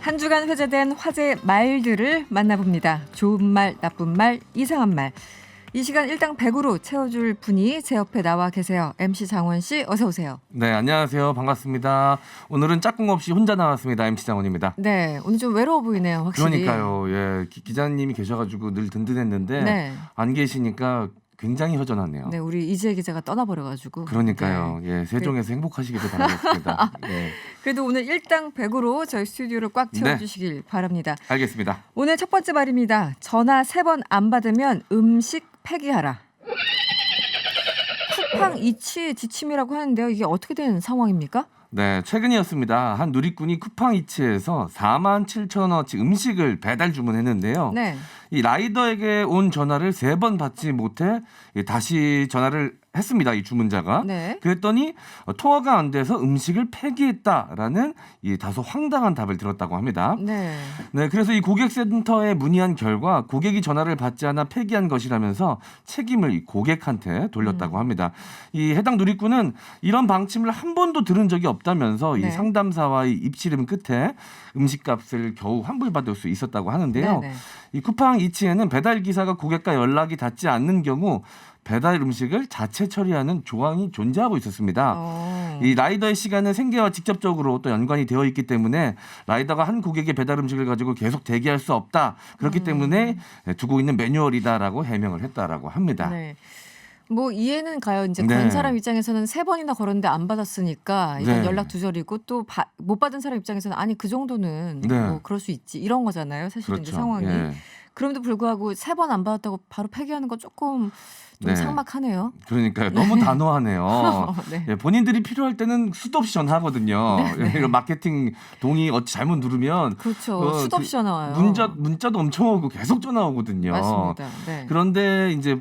한 주간 회자된 화제 말들을 만나봅니다. 좋은 말, 나쁜 말, 이상한 말. 이 시간 일당 100으로 채워줄 분이 제 옆에 나와 계세요. MC 장원 씨 어서 오세요. 네, 안녕하세요. 반갑습니다. 오늘은 짝꿍 없이 혼자 나왔습니다. MC 장원입니다. 네, 오늘 좀 외로워 보이네요. 확실히. 그러니까요. 예, 기자님이 계셔가지고 늘 든든했는데 네. 안 계시니까 굉장히 허전하네요. 네, 우리 이재 기자가 떠나버려가지고. 그러니까요. 네. 예, 세종에서 행복하시기를 바라겠습니다. 예, 그래도 오늘 일당 100으로 저희 스튜디오를 꽉 채워주시길 바랍니다. 알겠습니다. 오늘 첫 번째 말입니다. 전화 3번 안 받으면 음식 폐기하라. 쿠팡 이치 지침이라고 하는데요. 이게 어떻게 된 상황입니까? 네, 최근이었습니다. 한 누리꾼이 쿠팡이츠에서 47,000원어치 음식을 배달 주문했는데요. 네. 이 라이더에게 온 전화를 3번 받지 못해 다시 전화를 했습니다. 이 주문자가. 네. 그랬더니 통화가 안 돼서 음식을 폐기했다라는 이 다소 황당한 답을 들었다고 합니다. 네. 네, 그래서 이 고객센터에 문의한 결과 고객이 전화를 받지 않아 폐기한 것이라면서 책임을 이 고객한테 돌렸다고 합니다. 이 해당 누리꾼은 이런 방침을 한 번도 들은 적이 없다면서 네. 이 상담사와의 입씨름 끝에 음식값을 겨우 환불받을 수 있었다고 하는데요. 네네. 이 쿠팡 이치에는 배달 기사가 고객과 연락이 닿지 않는 경우 배달 음식을 자체 처리하는 조항이 존재하고 있었습니다. 이 라이더의 시간은 생계와 직접적으로 또 연관이 되어 있기 때문에 라이더가 한 고객의 배달 음식을 가지고 계속 대기할 수 없다. 그렇기 때문에 두고 있는 매뉴얼이다라고 해명을 했다라고 합니다. 네. 뭐 이해는 가요. 이제 네. 건 사람 입장에서는 3번이나 걸었는데 안 받았으니까 일단 네. 연락 두절이고 또 못 받은 사람 입장에서는 아니 그 정도는 네. 뭐 그럴 수 있지 이런 거잖아요. 사실 그렇죠. 이제 상황이. 예. 그럼에도 불구하고 3번 안 받았다고 바로 폐기하는 건 조금 좀 네. 삭막하네요. 그러니까요. 너무 단호하네요. 네. 예, 본인들이 필요할 때는 수도 없이 전화하거든요. 네. 이런 마케팅 동의 잘못 누르면 그렇죠. 수도 없이 전화 와요. 문자도 엄청 오고 계속 전화 오거든요. 맞습니다. 네. 그런데 이제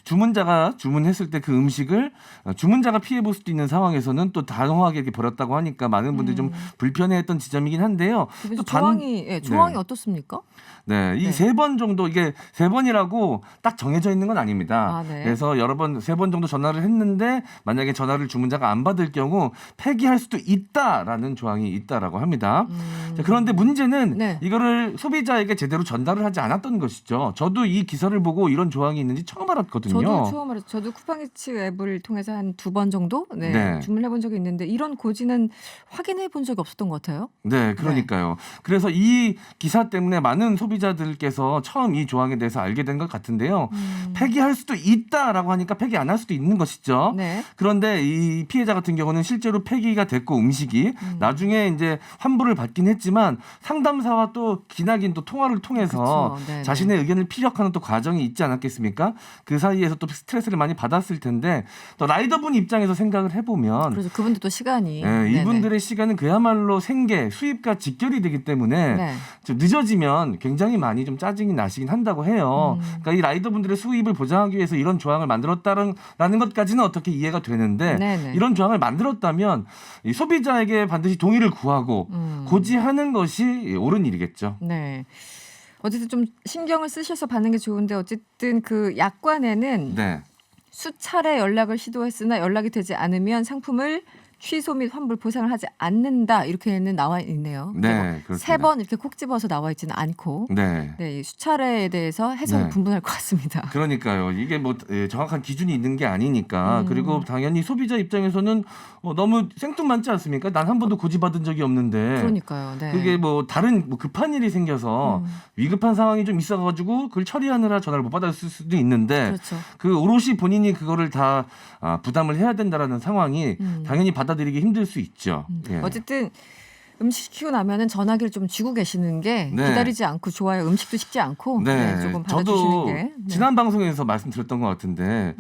주문자가 주문했을 때 그 음식을 주문자가 피해 볼 수도 있는 상황에서는 또 단호하게 이렇게 버렸다고 하니까 많은 분들이 좀 불편해했던 지점이긴 한데요. 그래서 또 조항이 네. 어떻습니까? 네, 이 네. 3번 정도 이게 3번이라고 딱 정해져 있는 건 아닙니다. 아, 네. 그래서 여러 번 3번 정도 전화를 했는데 만약에 전화를 주문자가 안 받을 경우 폐기할 수도 있다라는 조항이 있다라고 합니다. 자, 그런데 문제는 네. 이거를 소비자에게 제대로 전달을 하지 않았던 것이죠. 저도 이 기사를 보고 이런 조항이 있는지 처음 알았거든요. 저도 처음 알았어요. 저도 쿠팡이츠 앱을 통해서 한 2번 정도 네. 주문해 본 적이 있는데 이런 고지는 확인해 본 적이 없었던 것 같아요. 네, 그러니까요. 그래서 이 기사 때문에 많은 소비자들께서 처음 이 조항에 대해서 알게 된 것 같은데요. 폐기할 수도 있다라고 하니까 폐기 안 할 수도 있는 것이죠. 네. 그런데 이 피해자 같은 경우는 실제로 폐기가 됐고 음식이 나중에 이제 환불을 받긴 했지만 상담사와 또 기나긴 또 통화를 통해서 그쵸. 네네. 자신의 의견을 피력하는 또 과정이 있지 않았겠습니까? 그 사이에서 또 스트레스를 많이 받았을 텐데 또 라이더분 입장에서 생각을 해보면 그래서 그분도 또 시간이 이분들의 시간은 그야말로 생계, 수입과 직결이 되기 때문에 네. 좀 늦어지면 굉장히 많이 좀 짜증이 나시긴 한다고 해요. 그러니까 이 라이더분들의 수입을 보장하기 위해서 이런 조항을 만들었다는 것까지는 어떻게 이해가 되는데 네네. 이런 조항을 만들었다면 이 소비자에게 반드시 동의를 구하고 고지하는 것이 옳은 일이겠죠. 네. 어쨌든 좀 신경을 쓰셔서 받는 게 좋은데 어쨌든 그 약관에는 네. 수차례 연락을 시도했으나 연락이 되지 않으면 상품을 취소 및 환불 보상을 하지 않는다 이렇게는 나와 있네요. 네, 그렇습니다. 3번 이렇게 콕 집어서 나와 있지는 않고 네. 이 수차례에 대해서 해석이 네. 분분할 것 같습니다. 그러니까요. 이게 뭐 정확한 기준이 있는 게 아니니까. 그리고 당연히 소비자 입장에서는 너무 생뚱맞지 않습니까? 난 한 번도 고지받은 적이 없는데. 그러니까요. 네. 그게 뭐 다른 뭐 급한 일이 생겨서 위급한 상황이 좀 있어가지고 그걸 처리하느라 전화를 못 받았을 수도 있는데 그렇죠. 그 오롯이 본인이 그거를 다 부담을 해야 된다라는 상황이 당연히 받아들이기 힘들 수 있죠. 예. 어쨌든 음식 시키고 나면은 전화기를 좀 쥐고 계시는 게 네. 기다리지 않고 좋아요. 음식도 식지 않고 네, 조금 받아주시는 저도 게. 네. 지난 방송에서 말씀드렸던 것 같은데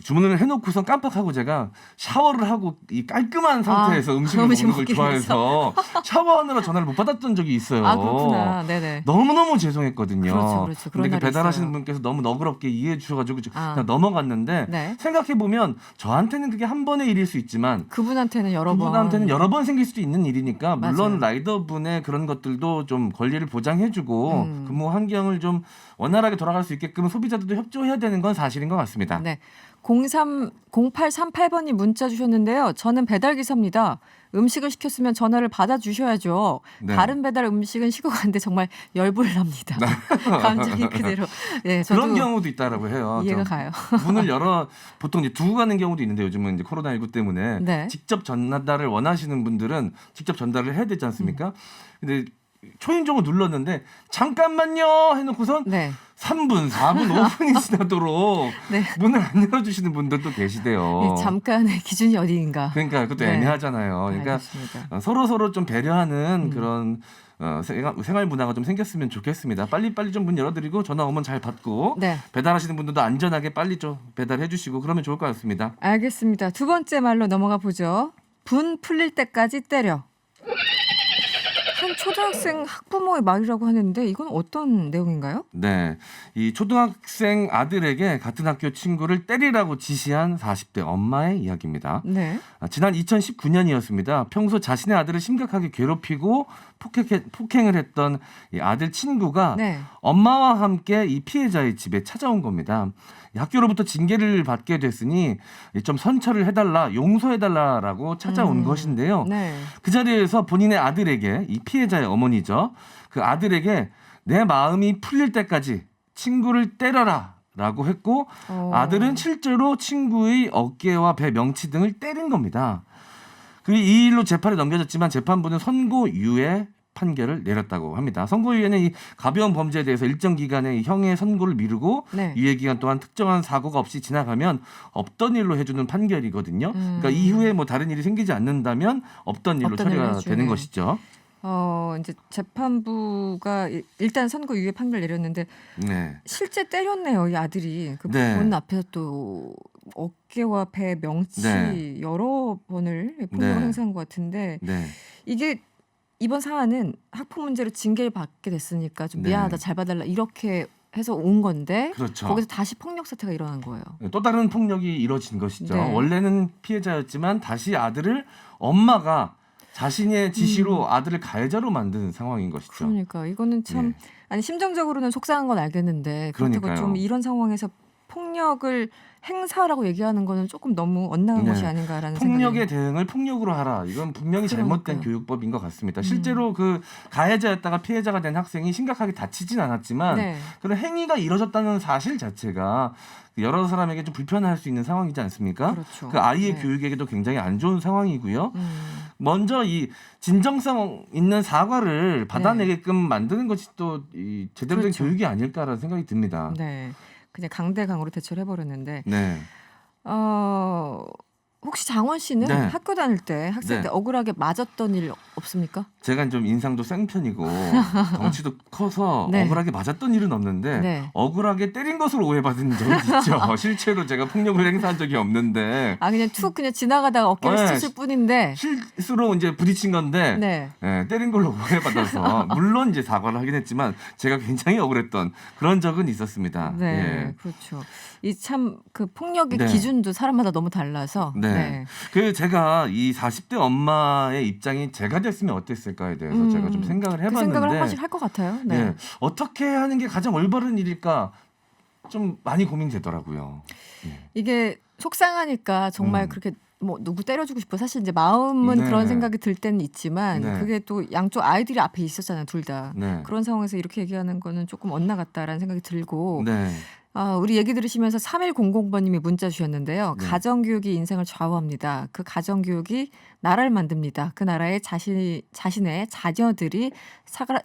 주문을 해놓고선 깜빡하고 제가 샤워를 하고 이 깔끔한 상태에서 음식을 음식 먹는 걸 먹기 좋아해서 샤워하느라 전화를 못 받았던 적이 있어요. 아 그렇구나. 네네. 너무너무 죄송했거든요. 그렇죠. 그런 근데 그 날이 배달하시는 있어요. 분께서 너무 너그럽게 이해해 주셔가지고 아. 그냥 넘어갔는데 네. 생각해보면 저한테는 그게 한 번의 일일 수 있지만 그분한테는 여러 번. 그분한테는 여러 번 생길 수도 있는 일이니까 물론 맞아요. 라이더분의 그런 것들도 좀 권리를 보장해주고 근무 환경을 좀 원활하게 돌아갈 수 있게끔 소비자들도 협조해야 되는 건 사실인 것 같습니다. 네. 0838번님 문자 주셨는데요. 저는 배달 기사입니다. 음식을 시켰으면 전화를 받아주셔야죠. 네. 다른 배달 음식은 식어가는데 정말 열불납니다. 감정이 그대로. 네, 저도 그런 경우도 있다라고 해요. 이해가 가요. 문을 열어 보통 이제 두고 가는 경우도 있는데 요즘은 이제 코로나19 때문에 네. 직접 전달을 원하시는 분들은 직접 전달을 해야 되지 않습니까? 근데 초인종을 눌렀는데 잠깐만요 해놓고선 네. 3분, 4분, 5분이 지나도록 네. 문을 안 열어주시는 분들도 계시대요. 이 잠깐의 기준이 어디인가. 그러니까 그것도 네. 애매하잖아요. 그러니까 알겠습니다. 서로 좀 배려하는 그런 생활 문화가 좀 생겼으면 좋겠습니다. 빨리 좀 문 열어드리고 전화 오면 잘 받고 네. 배달하시는 분들도 안전하게 빨리 좀 배달해주시고 그러면 좋을 것 같습니다. 알겠습니다. 두 번째 말로 넘어가 보죠. 분 풀릴 때까지 때려. 한 초등학생 학부모의 말이라고 하는데 이건 어떤 내용인가요? 네, 이 초등학생 아들에게 같은 학교 친구를 때리라고 지시한 40대 엄마의 이야기입니다. 네. 지난 2019년이었습니다. 평소 자신의 아들을 심각하게 괴롭히고 폭행을 했던 이 아들 친구가 네. 엄마와 함께 이 피해자의 집에 찾아온 겁니다. 학교로부터 징계를 받게 됐으니 좀 선처를 해달라, 용서해달라라고 찾아온 것인데요. 네. 그 자리에서 본인의 아들에게 이 피해자의 어머니죠. 그 아들에게 내 마음이 풀릴 때까지 친구를 때려라 라고 했고 아들은 실제로 친구의 어깨와 배, 명치 등을 때린 겁니다. 그리고 이 일로 재판에 넘겨졌지만 재판부는 선고유예 판결을 내렸다고 합니다. 선고유예는 이 가벼운 범죄에 대해서 일정 기간의 형의 선고를 미루고 네. 유예 기간 동안 특정한 사고가 없이 지나가면 없던 일로 해주는 판결이거든요. 그러니까 이후에 뭐 다른 일이 생기지 않는다면 없던 일로 없던 일로 처리가 해주네. 되는 것이죠. 이제 재판부가 일단 선고유예 판결 내렸는데 네. 실제 때렸네요, 이 아들이. 그 네. 본 앞에서 또 어깨와 배, 명치 네. 여러 번을 폭력을 네. 행사한 것 같은데 네. 이게 이번 사안은 학폭 문제로 징계를 받게 됐으니까 좀 네. 미안하다, 잘 봐달라 이렇게 해서 온 건데 그렇죠. 거기서 다시 폭력 사태가 일어난 거예요. 또 다른 폭력이 이뤄진 것이죠. 네. 원래는 피해자였지만 다시 아들을 엄마가 자신의 지시로 아들을 가해자로 만든 상황인 것이죠. 그러니까 이거는 참 예. 아니 심정적으로는 속상한 건 알겠는데 그렇다고 그러니까요. 좀 이런 상황에서 폭력을 행사라고 얘기하는 거는 조금 너무 엇나간 네. 것이 아닌가라는 폭력의 생각이. 대응을 폭력으로 하라. 이건 분명히 잘못된 그러니까요. 교육법인 것 같습니다. 실제로 그 가해자였다가 피해자가 된 학생이 심각하게 다치진 않았지만 네. 그런 행위가 이뤄졌다는 사실 자체가 여러 사람에게 좀 불편할 수 있는 상황이지 않습니까? 그렇죠. 그 아이의 네. 교육에게도 굉장히 안 좋은 상황이고요. 먼저 이 진정성 있는 사과를 받아내게끔 만드는 것이 또 이 제대로 된 그렇죠. 교육이 아닐까라는 생각이 듭니다. 네. 그냥 강대강으로 대처를 해버렸는데 네. 혹시 장원 씨는 네. 학교 다닐 때 학생 네. 때 억울하게 맞았던 일 없습니까? 제가 좀 인상도 센 편이고 덩치도 커서 네. 억울하게 맞았던 일은 없는데 네. 억울하게 때린 것으로 오해받은 적이 있죠. 실제로 제가 폭력을 행사한 적이 없는데 그냥 툭 그냥 지나가다가 어깨를 네. 스쳤을 뿐인데. 실수로 이제 부딪힌 건데 네. 예, 때린 걸로 오해받아서 물론 이제 사과를 하긴 했지만 제가 굉장히 억울했던 그런 적은 있었습니다. 네, 예. 그렇죠. 이 참 그 폭력의 네. 기준도 사람마다 너무 달라서. 네. 그 제가 이 40대 엄마의 입장이 제가 됐으면 어땠을까에 대해서 제가 좀 생각을 그 해봤는데 생각을 한 번씩 할 것 같아요. 네. 예, 어떻게 하는 게 가장 올바른 일일까 좀 많이 고민되더라고요. 이게 속상하니까 정말 음. 그렇게 뭐 누구 때려주고 싶어. 사실 이제 마음은 네. 그런 생각이 들 때는 있지만 네. 그게 또 양쪽 아이들이 앞에 있었잖아요, 둘 다. 네. 그런 상황에서 이렇게 얘기하는 거는 조금 엇나갔다라는 생각이 들고. 네. 우리 얘기 들으시면서 3100번님이 문자 주셨는데요. 네. 가정교육이 인생을 좌우합니다. 그 가정교육이 나라를 만듭니다. 그 나라의 자신의 자녀들이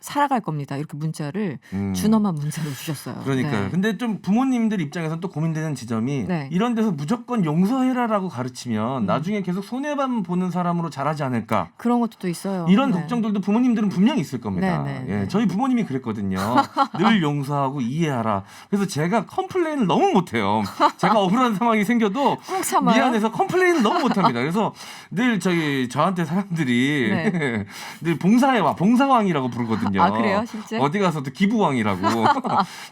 살아갈 겁니다. 이렇게 문자를 준엄한 문자로 주셨어요. 그러니까요. 네. 근데 좀 부모님들 입장에서는 또 고민되는 지점이 네. 이런 데서 무조건 용서해라라고 가르치면 나중에 계속 손해만 보는 사람으로 자라지 않을까. 그런 것도 또 있어요. 이런 네. 걱정들도 부모님들은 분명히 있을 겁니다. 네, 네, 예, 네. 저희 부모님이 그랬거든요. 늘 용서하고 이해하라. 그래서 제가 컴플레인을 너무 못해요. 제가 억울한 상황이 생겨도 꾹 참아요? 미안해서 컴플레인을 너무 못합니다. 그래서 늘 저한테 사람들이 네. 늘 봉사왕이라고 부르거든요. 그래요, 실제? 어디 가서도 기부왕이라고.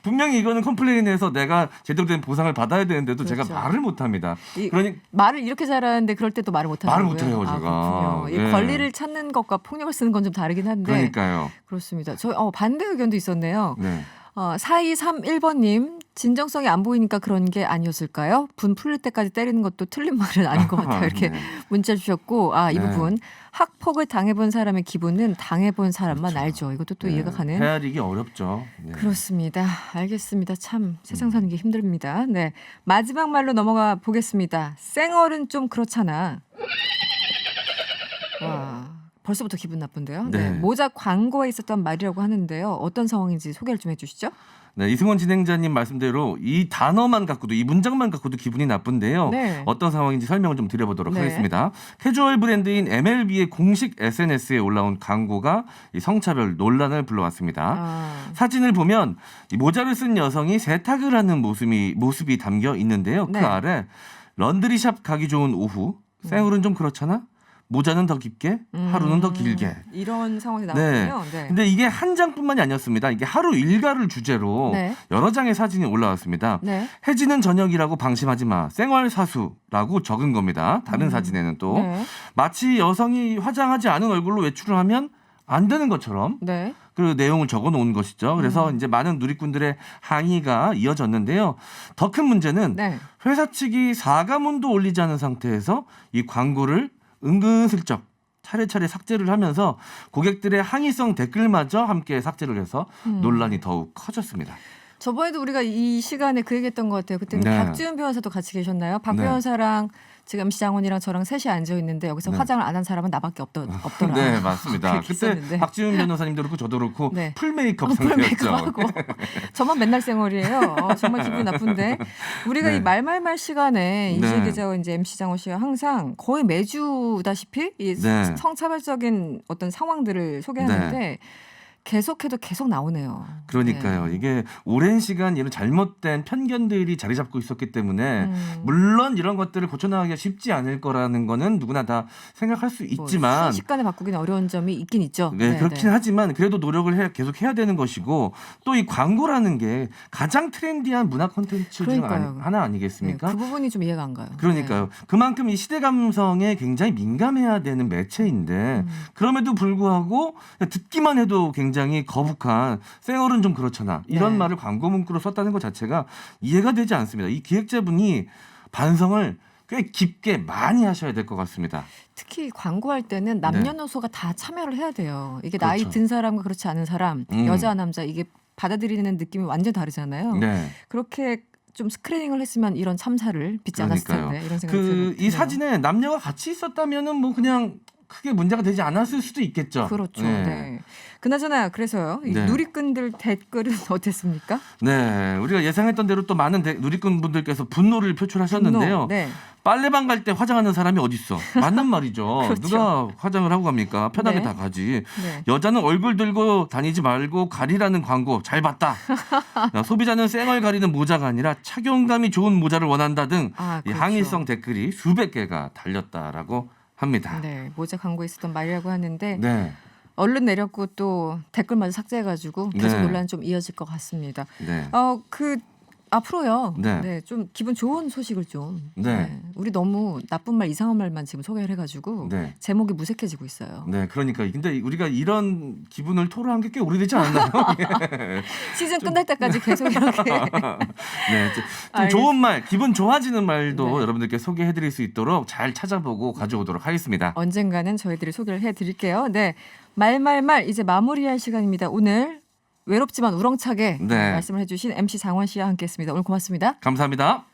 분명히 이거는 컴플레인해서 내가 제대로 된 보상을 받아야 되는데도 그렇죠. 제가 말을 못합니다. 그러니 말을 이렇게 잘하는데 그럴 때도 말을 못하는 말을 거고요. 못해요, 제가. 그렇군요. 이 예. 권리를 찾는 것과 폭력을 쓰는 건 좀 다르긴 한데. 그러니까요. 그렇습니다. 저 반대 의견도 있었네요. 네. 4231번님 진정성이 안 보이니까 그런 게 아니었을까요? 분 풀릴 때까지 때리는 것도 틀린 말은 아닌 것 같아요. 이렇게 네. 문자 주셨고 이 네. 부분 학폭을 당해본 사람의 기분은 당해본 사람만 그렇죠. 알죠. 이것도 또 네. 이해가 가는. 헤아리기 어렵죠. 네. 그렇습니다. 알겠습니다. 참 세상 사는 게 힘듭니다. 네, 마지막 말로 넘어가 보겠습니다. 쌩얼은 좀 그렇잖아. 와, 벌써부터 기분 나쁜데요. 네. 네. 모자 광고에 있었던 말이라고 하는데요. 어떤 상황인지 소개를 좀 해주시죠. 네, 이승원 진행자님 말씀대로 이 단어만 갖고도 이 문장만 갖고도 기분이 나쁜데요. 네. 어떤 상황인지 설명을 좀 드려보도록 네. 하겠습니다. 캐주얼 브랜드인 MLB의 공식 SNS에 올라온 광고가 이 성차별 논란을 불러왔습니다. 사진을 보면 이 모자를 쓴 여성이 세탁을 하는 모습이 담겨 있는데요. 네. 그 아래 런드리샵 가기 좋은 오후, 쌩얼은 좀 그렇잖아? 모자는 더 깊게, 하루는 더 길게. 이런 상황이 나왔군요. 네. 근데 이게 한 장뿐만이 아니었습니다. 이게 하루 일과를 주제로 네. 여러 장의 사진이 올라왔습니다. 네. 해지는 저녁이라고 방심하지 마. 쌩얼 사수라고 적은 겁니다. 다른 사진에는 또 네. 마치 여성이 화장하지 않은 얼굴로 외출을 하면 안 되는 것처럼 네. 그 내용을 적어 놓은 것이죠. 그래서 이제 많은 누리꾼들의 항의가 이어졌는데요. 더 큰 문제는 네. 회사 측이 사과문도 올리지 않은 상태에서 이 광고를 은근슬쩍 차례차례 삭제를 하면서 고객들의 항의성 댓글마저 함께 삭제를 해서 논란이 더욱 커졌습니다. 저번에도 우리가 이 시간에 그 얘기했던 것 같아요. 그때는 네. 박지훈 변호사도 같이 계셨나요? 박 네. 변호사랑 지금 MC 장원이랑 저랑 셋이 앉아 있는데 여기서 네. 화장을 안 한 사람은 나밖에 없더라. 네, 맞습니다. 그렇게 그때 있었는데. 박지훈 변호사님도 그렇고 저도 그렇고 네. 풀 메이크업 풀 상태였죠. 메이크업하고 저만 맨날 쌩얼이에요. 정말 기분이 나쁜데 우리가 네. 이 말말말 시간에 이재 네. 기자와 이제 MC 장원 씨가 항상 거의 매주다시피 이 네. 성차별적인 어떤 상황들을 소개하는데 계속해도 계속 나오네요. 그러니까요. 네. 이게 오랜 시간 이런 잘못된 편견들이 자리 잡고 있었기 때문에 음. 물론 이런 것들을 고쳐나가기가 쉽지 않을 거라는 거는 누구나 다 생각할 수 뭐 있지만 순식간에 바꾸기는 어려운 점이 있긴 있죠. 네, 그렇긴 하지만 그래도 노력을 계속 해야 되는 것이고 또 이 광고라는 게 가장 트렌디한 문화 콘텐츠 중 그러니까요. 하나 아니겠습니까? 그 부분이 좀 이해가 안 가요. 그러니까요. 그만큼 이 시대 감성에 굉장히 민감해야 되는 매체인데 그럼에도 불구하고 듣기만 해도 굉장히 거북한 쌩얼은 좀 그렇잖아. 이런 네. 말을 광고 문구로 썼다는 것 자체가 이해가 되지 않습니다. 이 기획자분이 반성을 꽤 깊게 많이 하셔야 될 것 같습니다. 특히 광고할 때는 남녀노소가 다 참여를 해야 돼요. 이게 나이 그렇죠. 든 사람과 그렇지 않은 사람, 여자 남자 이게 받아들이는 느낌이 완전 다르잖아요. 네. 그렇게 좀 스크리닝을 했으면 이런 참사를 빚지 않았을 그러니까요. 텐데 이런 생각이 드네요. 이 사진에 남녀가 같이 있었다면은 뭐 그냥 크게 문제가 되지 않았을 수도 있겠죠. 그렇죠. 네. 네. 그나저나 그래서요. 이 네. 누리꾼들 댓글은 어땠습니까? 네, 우리가 예상했던 대로 또 많은 누리꾼 분들께서 분노를 표출하셨는데요. 분노. 네. 빨래방 갈 때 화장하는 사람이 어딨어? 맞는 말이죠. 그렇죠. 누가 화장을 하고 갑니까? 편하게 네. 다 가지. 네. 여자는 얼굴 들고 다니지 말고 가리라는 광고 잘 봤다. 소비자는 쌩얼 가리는 모자가 아니라 착용감이 좋은 모자를 원한다 등 이 그렇죠. 항의성 댓글이 수백 개가 달렸다라고 합니다. 네, 모자 광고에 있었던 말이라고 하는데 네. 얼른 내렸고 또 댓글마저 삭제해가지고 계속 네. 논란 좀 이어질 것 같습니다. 네. 앞으로요. 네. 좀 기분 좋은 소식을 좀. 네. 우리 너무 나쁜 말, 이상한 말만 지금 소개를 해가지고 네. 제목이 무색해지고 있어요. 네, 그러니까 근데 우리가 이런 기분을 토로한 게 꽤 오래되지 않나요? 시즌 끝날 때까지 계속 이렇게. 네, 좀 좋은 말, 기분 좋아지는 말도 네. 여러분들께 소개해드릴 수 있도록 잘 찾아보고 가져오도록 하겠습니다. 언젠가는 저희들이 소개를 해드릴게요. 네, 말말말 이제 마무리할 시간입니다. 오늘 외롭지만 우렁차게 네. 말씀을 해주신 MC 장원 씨와 함께했습니다. 오늘 고맙습니다. 감사합니다.